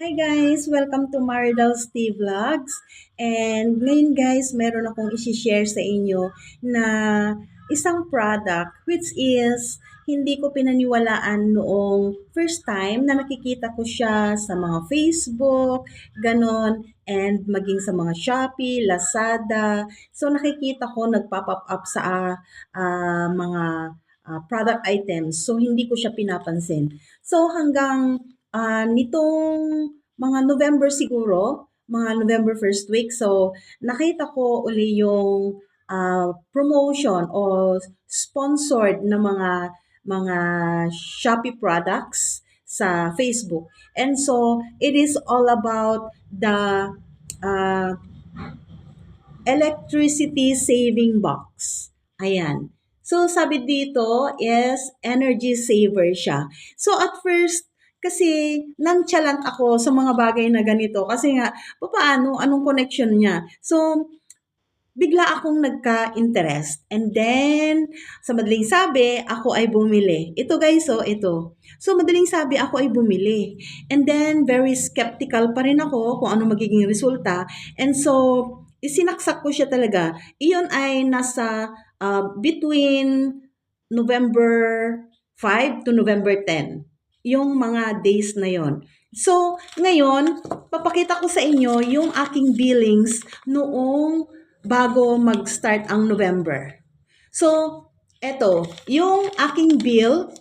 Hi guys! Welcome to Maridal's Tea Vlogs. And ngayon guys, meron akong isi-share sa inyo na isang product which is hindi ko pinaniwalaan noong first time na nakikita ko siya sa mga Facebook, ganon, and maging sa mga Shopee, Lazada. So nakikita ko nagpa-pop up sa mga product items. So hindi ko siya pinapansin. So hanggang nitong mga November siguro, mga November first week. So, nakita ko uli yung promotion o sponsored na mga Shopee products sa Facebook. And so, it is all about the uh, electricity saving box. Ayan. So, sabi dito is energy saver siya. So, at first, kasi nonchalant ako sa mga bagay na ganito. Kasi nga, paano? Anong connection niya? So, bigla akong nagka-interest. And then, sa madaling sabi, ako ay bumili. Ito guys, so ito. So, madaling sabi, ako ay bumili. And then, very skeptical pa rin ako kung ano magiging resulta. And so, isinaksak ko siya talaga. Iyon ay nasa between November 5 to November 10. Yung mga days na yon. So, ngayon, papakita ko sa inyo yung aking billings noong bago mag-start ang November. So, eto, yung aking bill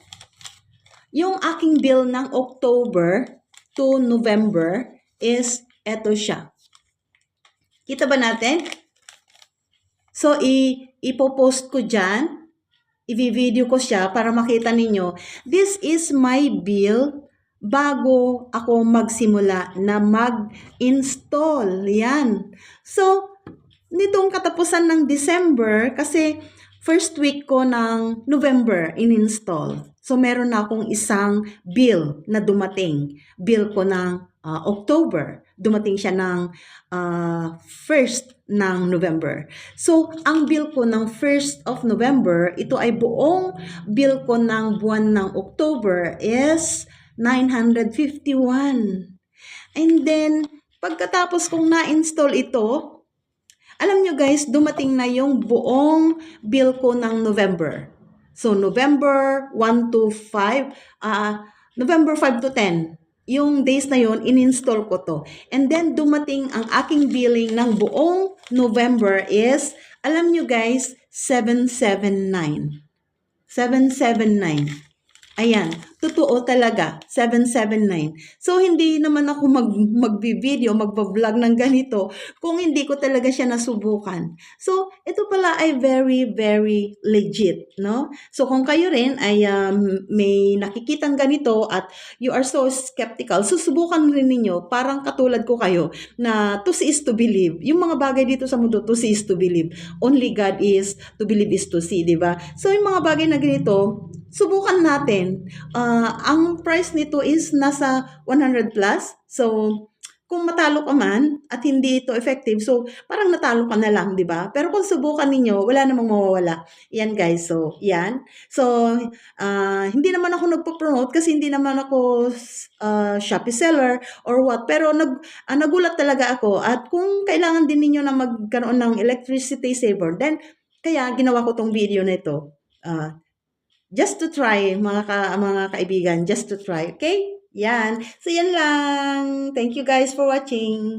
ng October to November is eto siya. Kita ba natin? So, ipopost ko dyan. I-video ko siya para makita ninyo. This is my bill bago ako magsimula na mag-install. Yan. So, nitong katapusan ng December, kasi first week ko ng November in-install. So, meron na akong isang bill na dumating. Bill ko ng October. Dumating siya ng 1st ng November. So, ang bill ko ng 1st of November, ito ay buong bill ko ng buwan ng October is 951. And then, pagkatapos kong na-install ito, alam nyo guys, dumating na yung buong bill ko ng November. So, November 1 to 5, November 5 to 10. Yung days na yon in-install ko to. And then, dumating ang aking billing ng buong November is, alam nyo guys, 779. 779. Ayan, totoo talaga, 779. So, hindi naman ako mag-video, magbablog ng ganito kung hindi ko talaga siya nasubukan. So, ito pala ay very, very legit, no? So, kung kayo rin ay may nakikitang ganito at you are so skeptical, susubukan rin ninyo, parang katulad ko kayo, na to see is to believe. Yung mga bagay dito sa mundo, to see is to believe. Only God is, to believe is to see, di ba? So, yung mga bagay na ganito, subukan natin. Ang price nito is nasa 100 plus. So, kung matalo ka man at hindi ito effective, so parang natalo ka na lang, di ba? Pero kung subukan ninyo, wala namang mawawala. Yan guys, so yan. So, hindi naman ako nagpo-promote kasi hindi naman ako Shopee seller or what. Pero nagulat talaga ako. At kung kailangan din ninyo na magkaroon ng electricity saver, then kaya ginawa ko tong video na ito. Just to try, mga kaibigan, just to try, okay? Yan. So, yan lang. Thank you guys for watching.